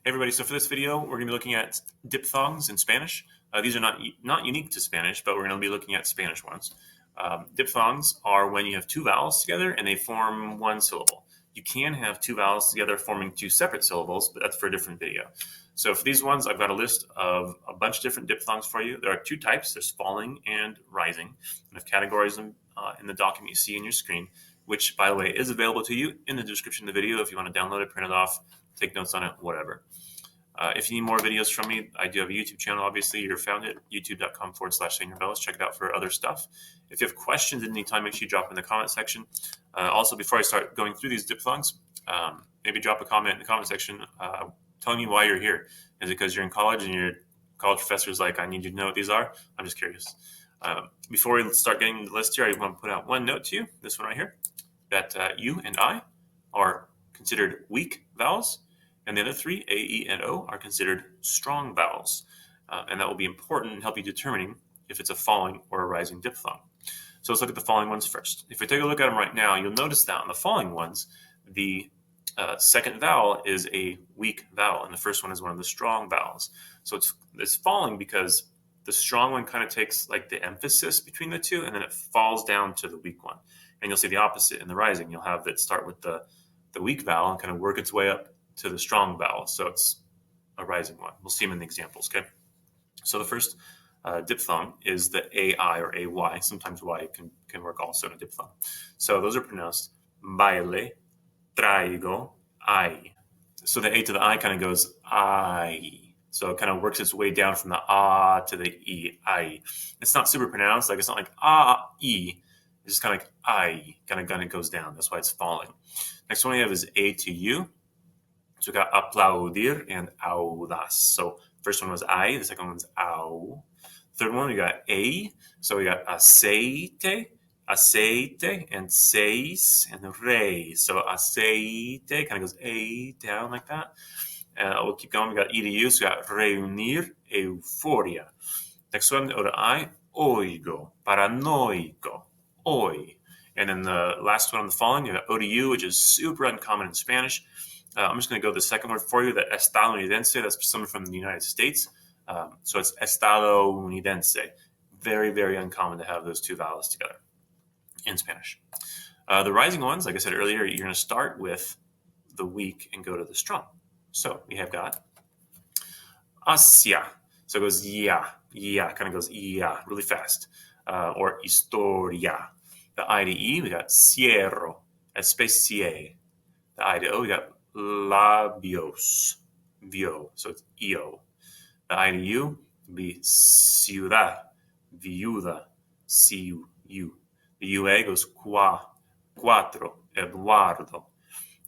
Hey everybody, so for this video, we're going to be looking at diphthongs in Spanish. These are not unique to Spanish, but we're going to be looking at Spanish ones. Diphthongs are when you have two vowels together and they form one syllable. You can have two vowels together forming two separate syllables, but that's for a different video. So for these ones, I've got a list of a bunch of different diphthongs for you. There are two types. There's falling and rising. And I've categorized them in the document you see on your screen, which, by the way, is available to you in the description of the video if you want to download it, print it off, take notes on it, whatever. If you need more videos from me, I do have a YouTube channel. Obviously, you're found it, youtube.com/Señor. Check it out for other stuff. If you have questions at any time, make sure you drop in the comment section. Also, before I start going through these diphthongs, maybe drop a comment in the comment section telling me why you're here. Is it because you're in college and your college professor's like, I need you to know what these are? I'm just curious. Before we start getting the list here, I want to put out one note to you, this one right here, that you and I are considered weak vowels. And the other three, A, E, and O, are considered strong vowels. And that will be important in helping you determining if it's a falling or a rising diphthong. So let's look at the falling ones first. If we take a look at them right now, you'll notice that on the falling ones, the second vowel is a weak vowel, and the first one is one of the strong vowels. So it's falling because the strong one kind of takes like the emphasis between the two, and then it falls down to the weak one. And you'll see the opposite in the rising. You'll have it start with the weak vowel and kind of work its way up to the strong vowel, so it's a rising one. We'll see them in the examples, okay? So the first diphthong is the AI or AY. Sometimes Y can work also in a diphthong. So those are pronounced baile, traigo, I. So the A to the I kind of goes I. So it kind of works its way down from the A to the E, I. It's not super pronounced, like it's not like E. It's just kind of like I, kind of goes down. That's why it's falling. Next one we have is A to U. So we got aplaudir and audaz. So first one was I, the second one was au. Third one we got A. So we got aceite, aceite, and seis, and rei. So aceite kind of goes A down like that. We'll keep going. We got E to U. So we got reunir, euforia. Next one, O to I, oigo, paranoico, oi. And then the last one on the falling, you got O to U, which is super uncommon in Spanish. I'm just going to go to the second word for you, the estadounidense. That's someone from the United States. So it's estadounidense. Very, very uncommon to have those two vowels together in Spanish. The rising ones, like I said earlier, you're going to start with the weak and go to the strong. So we have got Asia. So it goes yeah, kind of goes yeah, really fast. Or historia. The I to E, we got cierro, especie. The I to O, we got labios, vio, so it's eo. The I to U would be ciudad, viuda, ciu. The UA goes cuatro, Eduardo.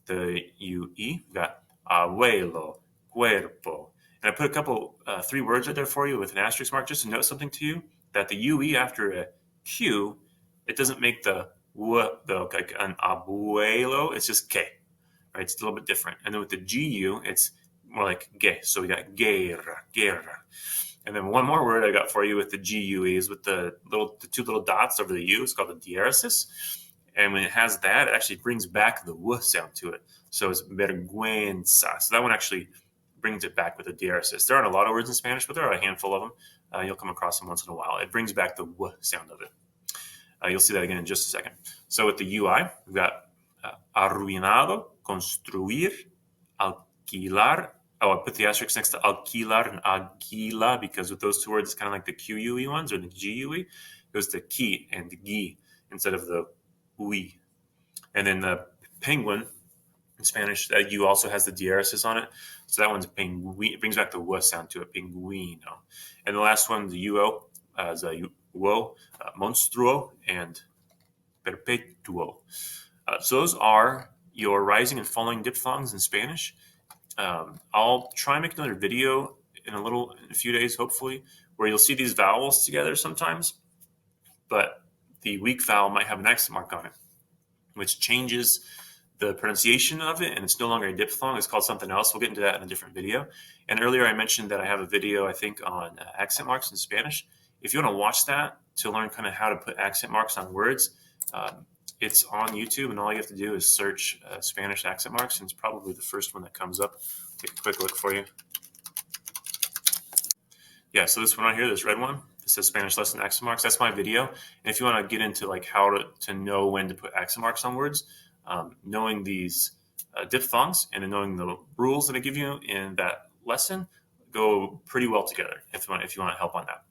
The UE, we got abuelo, cuerpo. And I put a couple, three words right there for you with an asterisk mark just to note something to you, that the UE after a Q, it doesn't make the W, like an abuelo, it's just K. Right, it's a little bit different. And then with the GU, it's more like ge. So we got guerra. And then one more word I got for you with the GUE is with the two little dots over the U. It's called the diaresis. And when it has that, it actually brings back the W sound to it. So it's vergüenza. So that one actually brings it back with the diaresis. There aren't a lot of words in Spanish, but there are a handful of them. You'll come across them once in a while. It brings back the W sound of it. You'll see that again in just a second. So with the UI, we've got arruinado, construir, alquilar. Oh, I put the asterisk next to alquilar and aguila because with those two words, it's kind of like the QUE ones or the GUE. It goes to ki and gi instead of the ui. And then the penguin in Spanish, that U also has the diaresis on it. So that one's penguin. It brings back the W sound to it, penguino. And the last one, the UO, is a uo, monstruo, and perpetuo. So those are your rising and falling diphthongs in Spanish. I'll try and make another video in a few days, hopefully, where you'll see these vowels together sometimes, but the weak vowel might have an accent mark on it, which changes the pronunciation of it, and it's no longer a diphthong. It's called something else. We'll get into that in a different video. And earlier I mentioned that I have a video, I think, on accent marks in Spanish. If you want to watch that to learn kind of how to put accent marks on words, it's on YouTube, and all you have to do is search Spanish accent marks, and it's probably the first one that comes up take a quick look for you. Yeah, so this one right here, this red one, it says Spanish lesson accent marks. That's my video. And if you want to get into like how to know when to put accent marks on words, knowing these diphthongs and then knowing the rules that I give you in that lesson go pretty well together if you want help on that.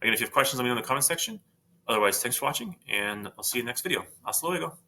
Again, if you have questions, let me know in the comment section. Otherwise, thanks for watching, and I'll see you in the next video. Hasta luego.